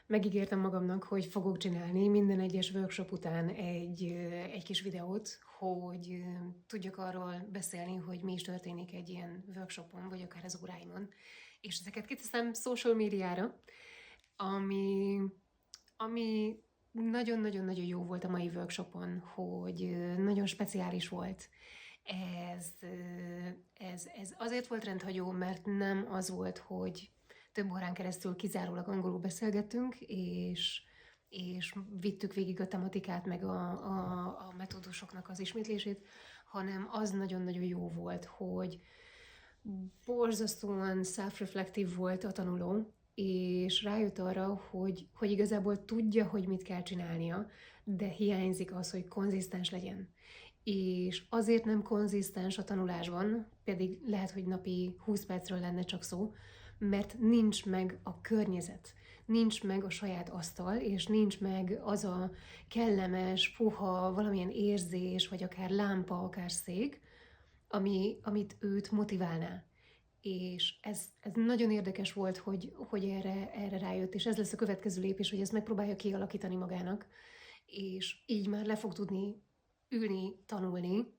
megígértem magamnak, hogy fogok csinálni minden egyes workshop után egy kis videót, hogy tudjak arról beszélni, hogy mi is történik egy ilyen workshopon, vagy akár az óráimon. És ezeket kiteszem social médiára, ami, ami nagyon-nagyon-nagyon jó volt a mai workshopon, hogy nagyon speciális volt. Ez azért volt rendhagyó, mert nem az volt, hogy több órán keresztül kizárólag angolul beszélgettünk, és vittük végig a tematikát, meg a metódusoknak az ismétlését, hanem az nagyon-nagyon jó volt, hogy borzasztóan self-reflective volt a tanuló, és rájött arra, hogy igazából tudja, hogy mit kell csinálnia, de hiányzik az, hogy konzisztens legyen. És azért nem konzisztens a tanulásban, pedig lehet, hogy napi 20 percről lenne csak szó, mert nincs meg a környezet, nincs meg a saját asztal, és nincs meg az a kellemes, puha, valamilyen érzés, vagy akár lámpa, akár szék, amit őt motiválná. És ez nagyon érdekes volt, hogy erre rájött, és ez lesz a következő lépés, hogy ezt megpróbálja kialakítani magának, és így már le fog tudni ülni, tanulni,